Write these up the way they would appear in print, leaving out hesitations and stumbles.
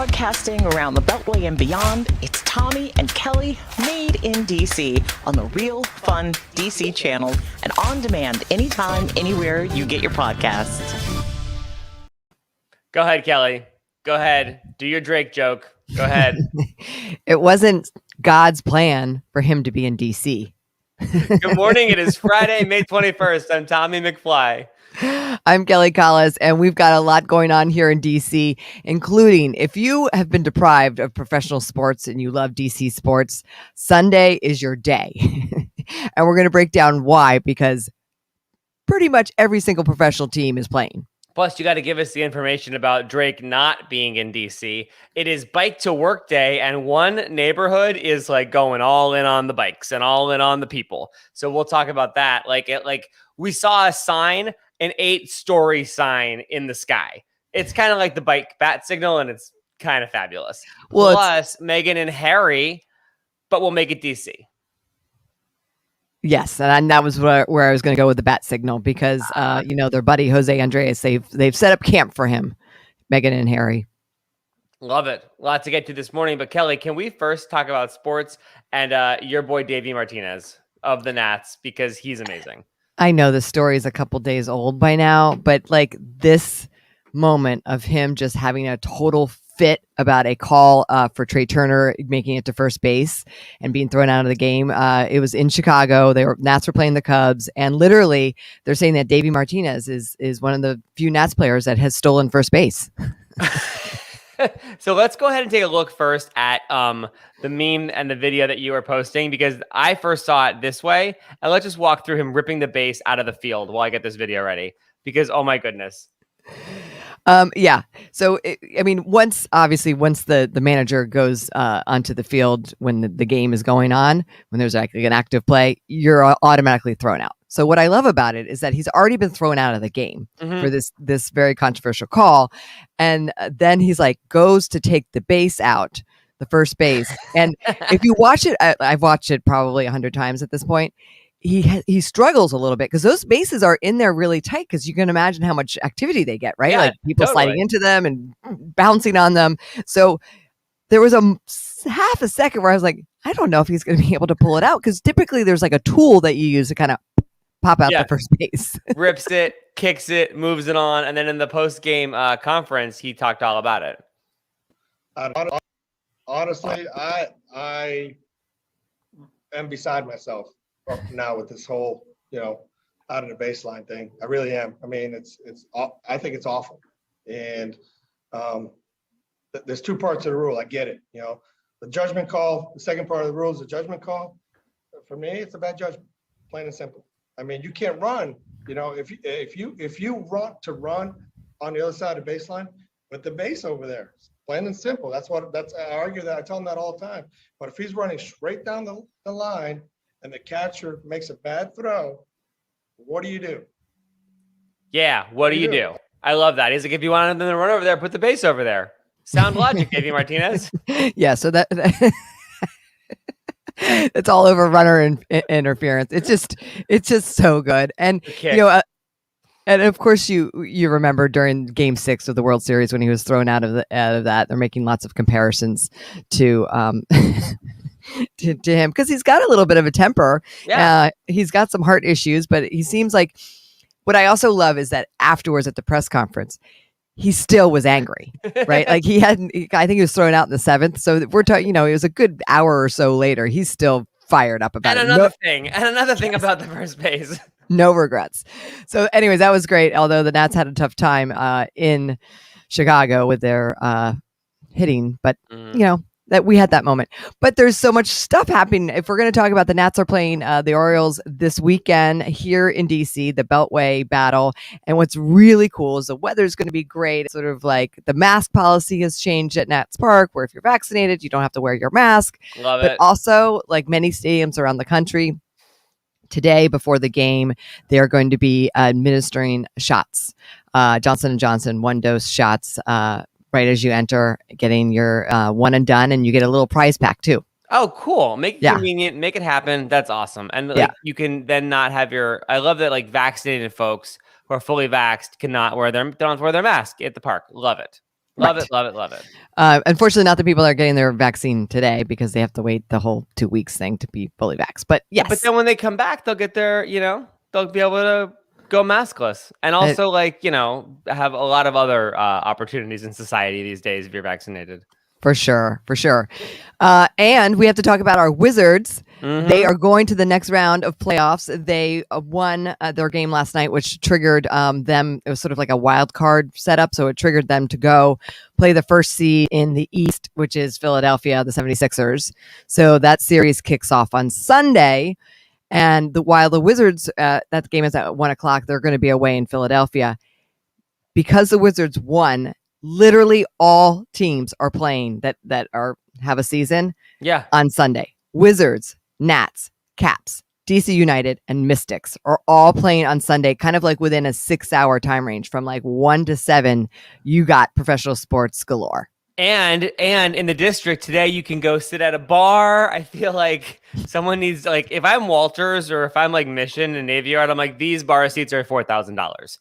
Broadcasting around the Beltway and beyond, it's Tommy and Kelly, made in DC, on the Real Fun DC channel and on demand anytime, anywhere you get your podcasts. Go ahead, Kelly. Go ahead. Do your Drake joke. Go ahead. It wasn't God's plan for him to be in DC. Good morning. It is Friday, May 21st. I'm Tommy McFly. I'm Kelly Collis, and we've got a lot going on here in DC, including if you have been deprived of professional sports and you love DC sports, Sunday is your day. And we're going to break down why, because pretty much every single professional team is playing. Plus, you got to give us the information about Drake not being in DC. It is bike to work day, and one neighborhood is like going all in on the bikes and all in on the people. So we'll talk about that. Like we saw a sign, an 8-story sign in the sky. It's kind of like the bike bat signal, and it's kind of fabulous. Well, plus Meghan and Harry, but we'll make it DC. Yes, and that was where I was going to go with the bat signal because, their buddy Jose Andres, they've set up camp for him, Meghan and Harry. Love it. A lot to get to this morning. But Kelly, can we first talk about sports and your boy Davey Martinez of the Nats, because he's amazing. I know the story is a couple days old by now, but like this moment of him just having a total fit about a call for Trey Turner making it to first base and being thrown out of the game. It was in Chicago. Nats were playing the Cubs, and literally they're saying that Davey Martinez is one of the few Nats players that has stolen first base. So let's go ahead and take a look first at the meme and the video that you were posting, because I first saw it this way. And let's just walk through him ripping the base out of the field while I get this video ready, because oh my goodness. Yeah. So, once the manager goes onto the field when the game is going on, when there's actually an active play, you're automatically thrown out. So what I love about it is that he's already been thrown out of the game for this very controversial call. And then he's like, goes to take the base out, the first base. And if you watch it, I've watched it probably 100 times at this point. He struggles a little bit because those bases are in there really tight, because you can imagine how much activity they get, right? Yeah, like people totally sliding into them and bouncing on them. So there was a half a second where I was like, I don't know if he's going to be able to pull it out, because typically there's like a tool that you use to kind of pop out the first base. Rips it, kicks it, moves it on. And then in the post-game conference, he talked all about it. Honestly, I am beside myself now with this whole, out of the baseline thing. I really am. I mean, I think it's awful. And there's two parts of the rule. I get it. The judgment call, the second part of the rule is the judgment call. For me, it's a bad judgment, plain and simple. I mean, you can't run, if you want to run on the other side of the baseline, put the base over there. Plain and simple. I argue that. I tell him that all the time. But if he's running straight down the line and the catcher makes a bad throw, what do you do? Yeah, what do you do? I love that. He's like, if you want them to run over there, put the base over there. Sound logic, Davey Martinez. Yeah, so that it's all over runner interference. It's just so good. And and of course you remember during Game 6 of the World Series when he was thrown out of that, they're making lots of comparisons to to him, because he's got a little bit of a temper. Yeah. He's got some heart issues, but he seems like, what I also love is that afterwards at the press conference, he still was angry, right? Like I think he was thrown out in the 7th. So we're talking, it was a good hour or so later. He's still fired up about it. And another thing about the first base. No regrets. So anyways, that was great. Although the Nats had a tough time in Chicago with their hitting, but that we had that moment. But there's so much stuff happening. If we're going to talk about, the Nats are playing the Orioles this weekend here in DC, the Beltway battle. And what's really cool is the weather's going to be great. It's sort of like the mask policy has changed at Nats Park, where if you're vaccinated, you don't have to wear your mask. Love it. But also, like many stadiums around the country, today before the game, they're going to be administering shots, Johnson & Johnson 1-dose shots, right as you enter, getting your one and done, and you get a little prize pack too. Oh, cool. Make it convenient, make it happen. That's awesome. And you can then not have I love that vaccinated folks who are fully vaxxed don't have to wear their mask at the park. Love it. Love Right. it, love it, love it. Unfortunately, not the people that are getting their vaccine today because they have to wait the whole 2 weeks thing to be fully vaxxed. But yes. Yeah, but then when they come back, they'll get their, they'll be able to go maskless and also have a lot of other opportunities in society these days if you're vaccinated. For sure. And we have to talk about our Wizards. Mm-hmm. They are going to the next round of playoffs. They won their game last night, which triggered them. It was sort of like a wild card setup. So it triggered them to go play the first seed in the East, which is Philadelphia, the 76ers. So that series kicks off on Sunday. And while the Wizards, that game is at 1:00, they're going to be away in Philadelphia. Because the Wizards won, literally all teams are playing that have a season on Sunday. Wizards, Nats, Caps, DC United, and Mystics are all playing on Sunday, kind of like within a 6-hour time range from like 1 to 7. You got professional sports galore. And in the district today, you can go sit at a bar. I feel like someone needs, like, if I'm Walters or if I'm like Mission and Navy Yard, I'm like, these bar seats are $4,000.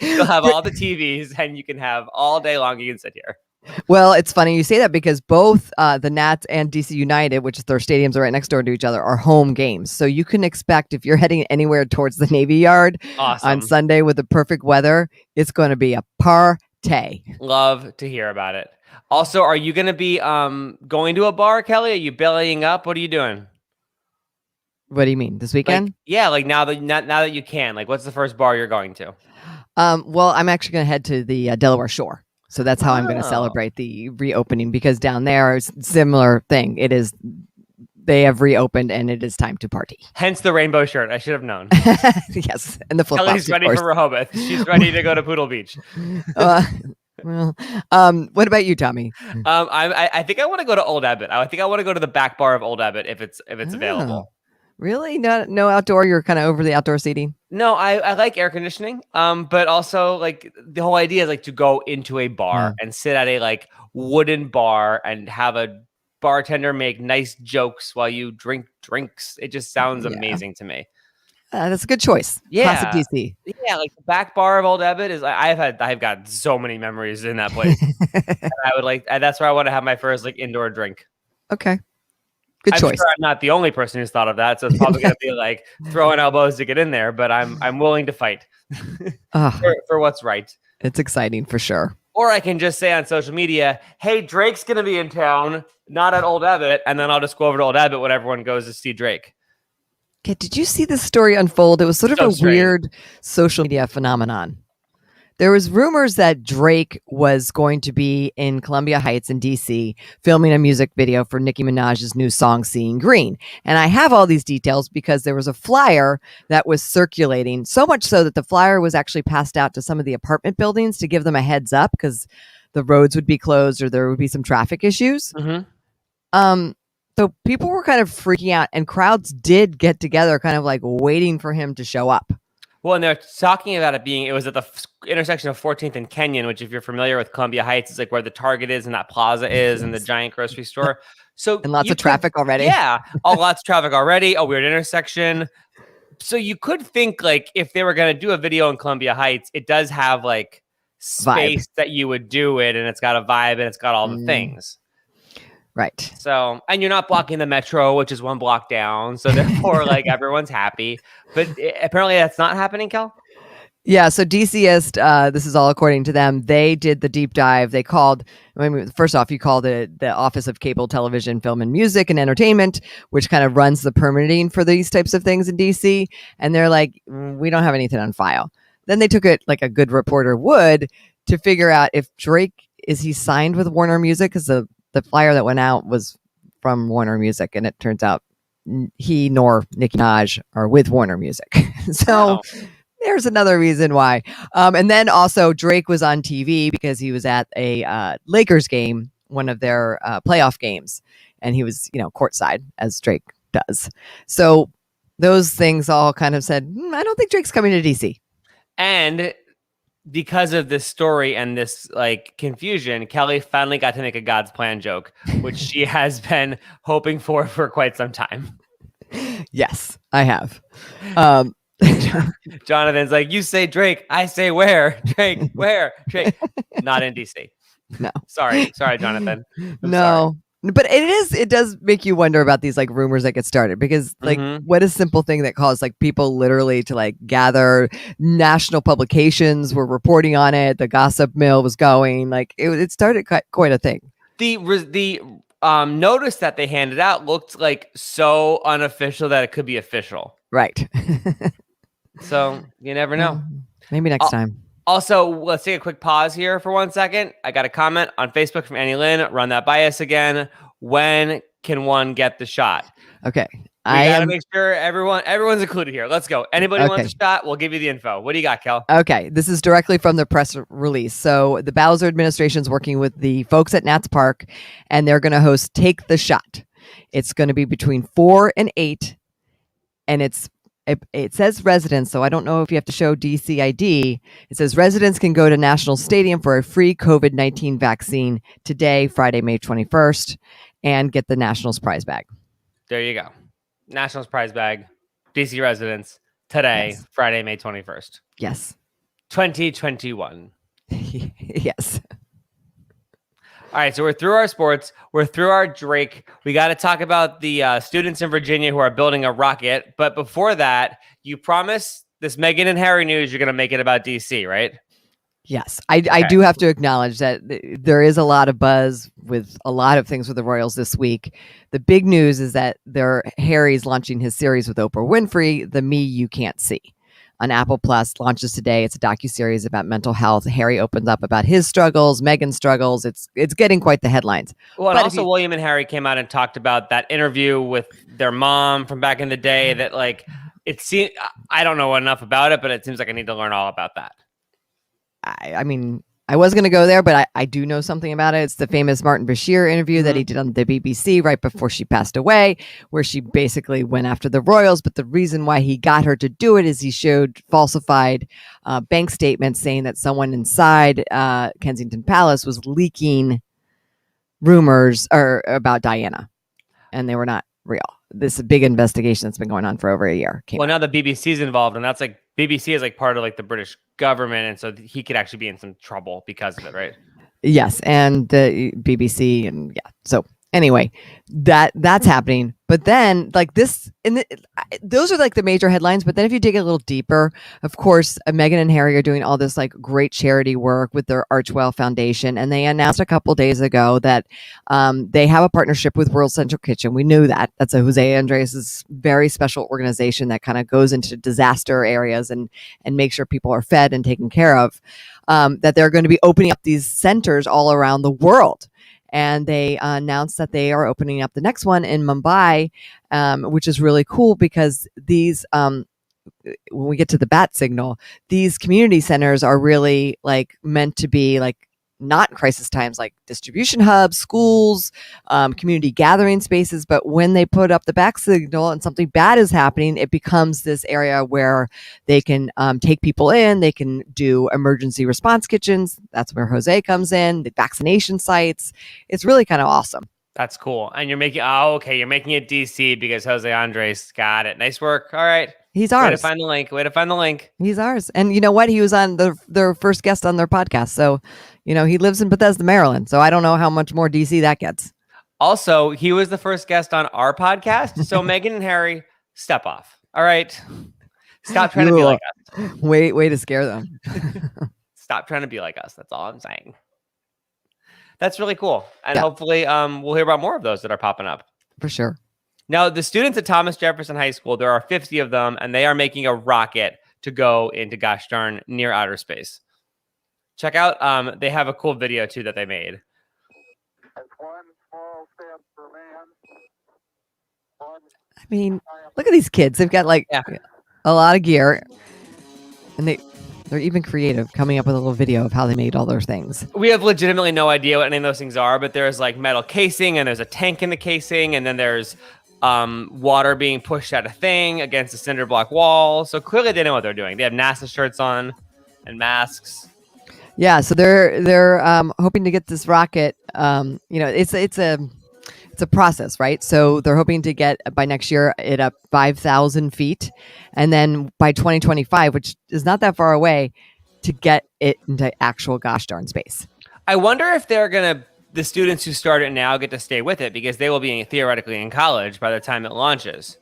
You'll have all the TVs and you can have all day long. You can sit here. Well, it's funny you say that because both the Nats and DC United, which is their stadiums are right next door to each other, are home games. So you can expect if you're heading anywhere towards the Navy Yard on Sunday with the perfect weather, it's going to be a party. Love to hear about it. Also, are you going to be going to a bar, Kelly? Are you bellying up? What are you doing? What do you mean, this weekend? Like now that you can, like, what's the first bar you're going to? Well, I'm actually going to head to the Delaware Shore. So that's how I'm going to celebrate the reopening, because down there is similar thing. They have reopened and it is time to party. Hence the rainbow shirt. I should have known. Yes. And the flip-flops. Kelly's ready for Rehoboth. She's ready to go to Poodle Beach. Well, what about you, Tommy? I think I want to go to Old Ebbitt. I think I want to go to the back bar of Old Ebbitt if it's available. Really? No outdoor? You're kind of over the outdoor seating? No, I like air conditioning. But also, like, the whole idea is like to go into a bar and sit at a like wooden bar and have a bartender make nice jokes while you drink drinks. It just sounds amazing to me. That's a good choice. Yeah. Classic DC. Yeah, like the back bar of Old Ebbitt is. I've got so many memories in that place. And that's where I want to have my first like indoor drink. Okay. Good I'm choice. sure I'm not the only person who's thought of that, so it's probably going to be like throwing elbows to get in there. But I'm willing to fight for what's right. It's exciting for sure. Or I can just say on social media, "Hey, Drake's going to be in town, not at Old Ebbitt," and then I'll just go over to Old Ebbitt when everyone goes to see Drake. Okay, did you see this story unfold? It was sort of a weird social media phenomenon. There was rumors that Drake was going to be in Columbia Heights in DC filming a music video for Nicki Minaj's new song, Seeing Green. And I have all these details because there was a flyer that was circulating, so much so that the flyer was actually passed out to some of the apartment buildings to give them a heads up because the roads would be closed or there would be some traffic issues. Mm-hmm. So people were kind of freaking out and crowds did get together kind of like waiting for him to show up. Well, and they're talking about it was at the intersection of 14th and Kenyon, which if you're familiar with Columbia Heights, is like where the Target is and that plaza is and the giant grocery store. So and lots of traffic already. Yeah. Lots of traffic already. A weird intersection. So you could think like if they were going to do a video in Columbia Heights, it does have like space that you would do it. And it's got a vibe and it's got all the things. Right. So, and you're not blocking the metro, which is 1 block down. So therefore, like everyone's happy. But apparently that's not happening, Kel? Yeah. So DCist, this is all according to them. They did the deep dive. They called, first off, you called it the Office of Cable Television, Film and Music and Entertainment, which kind of runs the permitting for these types of things in DC. And they're like, we don't have anything on file. Then they took it like a good reporter would to figure out if Drake, is he signed with Warner Music? Because the flyer that went out was from Warner Music, and it turns out he nor Nicki Minaj are with Warner Music. So there's another reason why. And then also Drake was on TV because he was at a Lakers game, one of their playoff games, and he was, courtside as Drake does. So those things all kind of said, I don't think Drake's coming to DC. And because of this story and this like confusion, Kelly finally got to make a God's plan joke, which she has been hoping for quite some time. Yes, I have. Jonathan's like, you say Drake, I say where? Drake, where? Drake, not in DC. No. Sorry, Jonathan. I'm no. Sorry. But it does make you wonder about these like rumors that get started, because like what a simple thing that caused like people literally to like gather. National publications were reporting on it. The gossip mill was going, like it started quite a thing. The notice that they handed out looked like so unofficial that it could be official. Right. So you never know. Maybe next time. Also, let's take a quick pause here for 1 second. I got a comment on Facebook from Annie Lynn. Run that by us again. When can one get the shot? Okay. We got to make sure everyone's included here. Let's go. Anybody wants a shot, we'll give you the info. What do you got, Kel? Okay. This is directly from the press release. So the Bowser administration is working with the folks at Nats Park, and they're going to host Take the Shot. It's going to be between 4 and 8, and it says residents, so I don't know if you have to show DC ID. It says residents can go to National Stadium for a free COVID-19 vaccine today, Friday, May 21st, and get the Nationals prize bag. There you go. Nationals prize bag, DC residents, today, yes. Friday, May 21st. Yes. 2021. Yes. All right, so we're through our sports. We're through our Drake. We got to talk about the students in Virginia who are building a rocket. But before that, you promised this Meghan and Harry news, you're going to make it about DC, right? Yes. I do have to acknowledge that there is a lot of buzz with a lot of things with the Royals this week. The big news is that Harry's launching his series with Oprah Winfrey, The Me You Can't See. On Apple Plus, launches today. It's a docuseries about mental health. Harry opens up about his struggles, Meghan's struggles. It's getting quite the headlines. Well, and also William and Harry came out and talked about that interview with their mom from back in the day. That like it seemed, I don't know enough about it, but it seems like I need to learn all about that. I mean, I was going to go there, but I do know something about it. It's the famous Martin Bashir interview that he did on the BBC right before she passed away, where she basically went after the Royals. But the reason why he got her to do it is he showed falsified bank statements saying that someone inside Kensington Palace was leaking rumors about Diana, and they were not real. This is a big investigation that's been going on for over a year. Now the BBC's involved, and that's like BBC is like part of like the British government, and so he could actually be in some trouble because of it, right? Yes, and the BBC, and yeah. So anyway, that's happening. But then, like this, those are like the major headlines. But then, if you dig a little deeper, of course, Meghan and Harry are doing all this like great charity work with their Archwell Foundation, and they announced a couple days ago that they have a partnership with World Central Kitchen. We knew that. That's a Jose Andres' very special organization that kind of goes into disaster areas and make sure people are fed and taken care of. That they're going to be opening up these centers all around the world. And they announced that they are opening up the next one in Mumbai, which is really cool because these, when we get to the bat signal, these community centers are really like meant to be like not crisis times, like distribution hubs, schools, community gathering spaces. But when they put up the bat signal and something bad is happening, it becomes this area where they can take people in. They can do emergency response kitchens. That's where Jose comes in, the vaccination sites. It's really kind of awesome. That's cool. And you're making, you're making it DC because Jose Andres got it. Nice work. All right. He's ours. Way to find the link. He's ours. And you know what? He was on their first guest on their podcast. So, he lives in Bethesda, Maryland. So I don't know how much more DC that gets. Also, he was the first guest on our podcast. So Meghan and Harry, step off. All right. Stop trying to be like us. Way to scare them. Stop trying to be like us. That's all I'm saying. That's really cool. And hopefully we'll hear about more of those that are popping up. For sure. Now, the students at Thomas Jefferson High School, there are 50 of them, and they are making a rocket to go into gosh darn near outer space. Check out, they have a cool video, too, that they made. One small step for man. I mean, look at these kids. They've got, like, a lot of gear, and they're even creative, coming up with a little video of how they made all those things. We have legitimately no idea what any of those things are, but there's, like, metal casing, and there's a tank in the casing, and then there's water being pushed at a thing against a cinder block wall. So clearly they know what they're doing. They have NASA shirts on and masks. Yeah, so they're hoping to get this rocket. It's it's a process, right? So they're hoping to get by next year it up 5,000 feet, and then by 2025, which is not that far away, to get it into actual gosh darn space. I wonder if the students who start it now get to stay with it because they will be theoretically in college by the time it launches.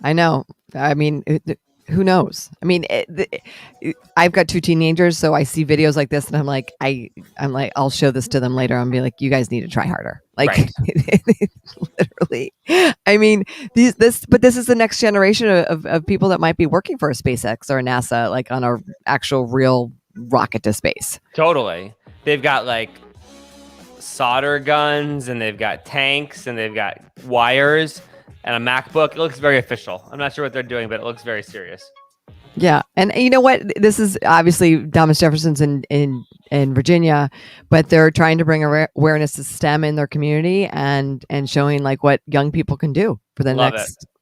I know. I mean, who knows? I mean, I've got 2 teenagers, so I see videos like this, and I'm like, I'll show this to them later. I'll be like, you guys need to try harder. Like, Right. literally. I mean, but this is the next generation of people that might be working for a SpaceX or a NASA, like on a actual real rocket to space. Totally. They've got like solder guns, and they've got tanks, and they've got wires and a MacBook. It looks very official. I'm not sure what they're doing, but it looks very serious. Yeah, and you know what? This is obviously Thomas Jefferson's in Virginia, but they're trying to bring awareness to STEM in their community and showing like what young people can do for the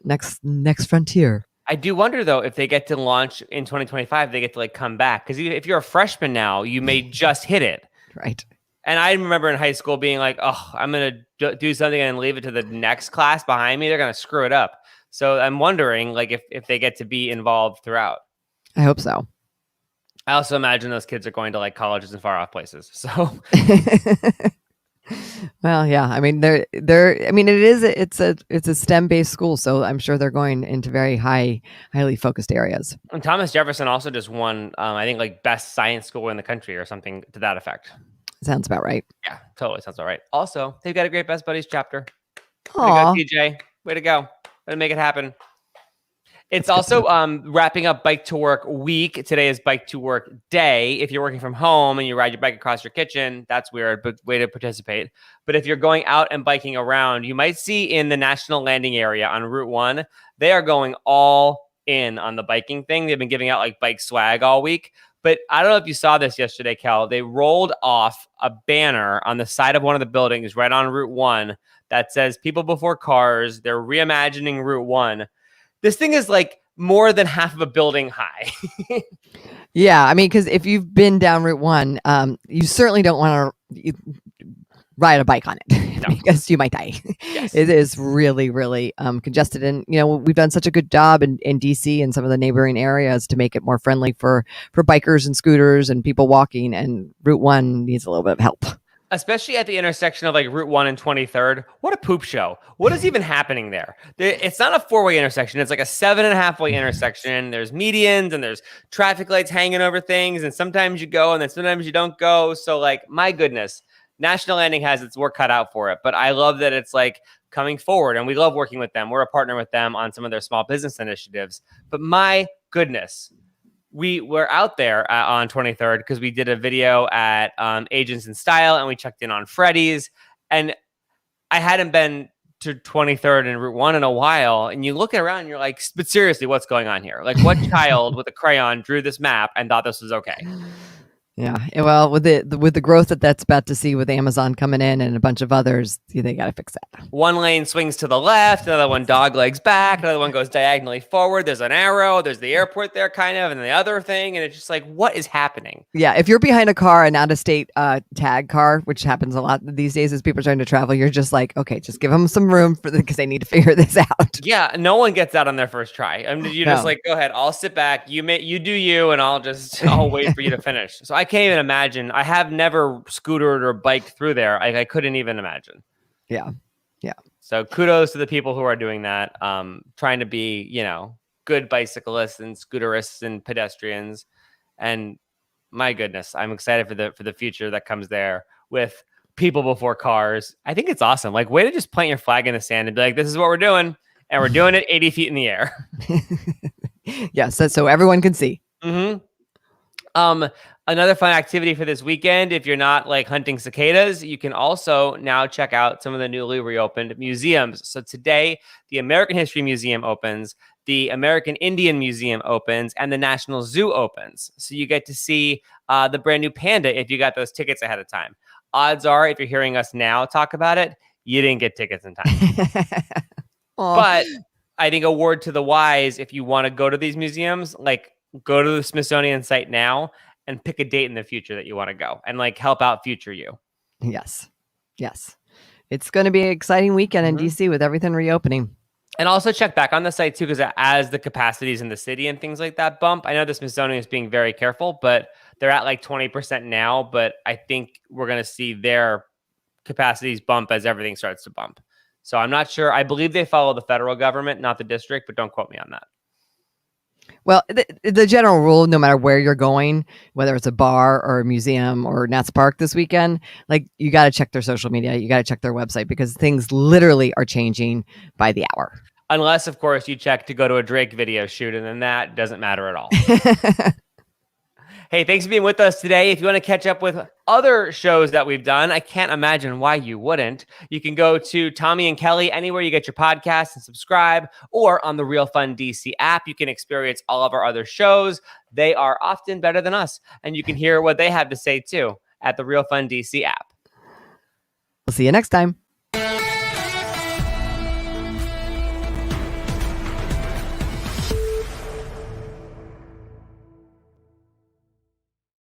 next frontier. I do wonder though if they get to launch in 2025, they get to like come back, because if you're a freshman now, you may just hit it. Right. And I remember in high school being like, oh, I'm going to do something and leave it to the next class behind me. They're going to screw it up. So I'm wondering like if they get to be involved throughout. I hope so. I also imagine those kids are going to like colleges in far off places. So well, yeah. I mean, I mean, it's a STEM based school, so I'm sure they're going into very highly focused areas. And Thomas Jefferson also just won, I think, like best science school in the country or something to that effect. Sounds about right. Yeah, totally sounds all right. Also, they've got a great Best Buddies chapter. Aw. Way to go, TJ. Way to go. Way to make it happen. It's also wrapping up Bike to Work week. Today is Bike to Work day. If you're working from home and you ride your bike across your kitchen, that's weird, but way to participate. But if you're going out and biking around, you might see in the National Landing area on Route 1, they are going all in on the biking thing. They've been giving out like bike swag all week. But I don't know if you saw this yesterday, Cal. They rolled off a banner on the side of one of the buildings right on Route 1 that says people before cars. They're reimagining Route 1. This thing is like more than half of a building high. Yeah, I mean, because if you've been down Route 1, you certainly don't want to ride a bike on it because you might die. Yes. It is really, really congested. And, you know, we've done such a good job in DC and some of the neighboring areas to make it more friendly for bikers and scooters and people walking. And Route 1 needs a little bit of help. Especially at the intersection of like Route 1 and 23rd. What a poop show. What is even happening there? It's not a 4-way intersection. It's like a 7.5-way intersection. There's medians and there's traffic lights hanging over things. And sometimes you go and then sometimes you don't go. So like, my goodness, National Landing has its work cut out for it. But I love that it's like coming forward and we love working with them. We're a partner with them on some of their small business initiatives. But my goodness, we were out there on 23rd because we did a video at Agents in Style and we checked in on Freddy's. And I hadn't been to 23rd and Route 1 in a while. And you look around and you're like, but seriously, what's going on here? Like, what child with a crayon drew this map and thought this was okay? Yeah. Well, with the growth that's about to see with Amazon coming in and a bunch of others, they got to fix that. One lane swings to the left, another one dog legs back, another one goes diagonally forward. There's an arrow, there's the airport there kind of, and the other thing. And it's just like, what is happening? Yeah. If you're behind a car, an out-of-state tag car, which happens a lot these days as people are trying to travel, you're just like, okay, just give them some room because they need to figure this out. Yeah. No one gets out on their first try. I mean, just like, go ahead, I'll sit back. You do you, and I'll wait for you to finish. So I can't even imagine. I have never scootered or biked through there. I couldn't even imagine. Yeah. Yeah. So kudos to the people who are doing that, trying to be, good bicyclists and scooterists and pedestrians. And my goodness, I'm excited for the future that comes there with people before cars. I think it's awesome. Like, way to just plant your flag in the sand and be like, this is what we're doing. And we're doing it 80 feet in the air. Yes. So everyone can see. Mm-hmm. Another fun activity for this weekend, if you're not like hunting cicadas, you can also now check out some of the newly reopened museums. So today, the American History Museum opens, the American Indian Museum opens, and the National Zoo opens. So you get to see the brand new Panda if you got those tickets ahead of time. Odds are, if you're hearing us now talk about it, you didn't get tickets in time. But I think a word to the wise, if you want to go to these museums, like, go to the Smithsonian site now and pick a date in the future that you want to go and like help out future you. Yes. Yes. it's going to be an exciting weekend in Mhm. DC with everything reopening. And also check back on the site too, because as the capacities in the city and things like that bump, I know the Smithsonian is being very careful, but they're at like 20% now. But I think we're going to see their capacities bump as everything starts to bump. So I'm not sure. I believe they follow the federal government, not the district, but don't quote me on that. Well, the general rule, no matter where you're going, whether it's a bar or a museum or Nats Park this weekend, like you got to check their social media, you got to check their website because things literally are changing by the hour. Unless, of course, you check to go to a Drake video shoot, and then that doesn't matter at all. Hey, thanks for being with us today. If you want to catch up with other shows that we've done, I can't imagine why you wouldn't. You can go to Tommy and Kelly anywhere you get your podcasts and subscribe, or on the Real Fun DC app. You can experience all of our other shows. They are often better than us, and you can hear what they have to say too at the Real Fun DC app. We'll see you next time.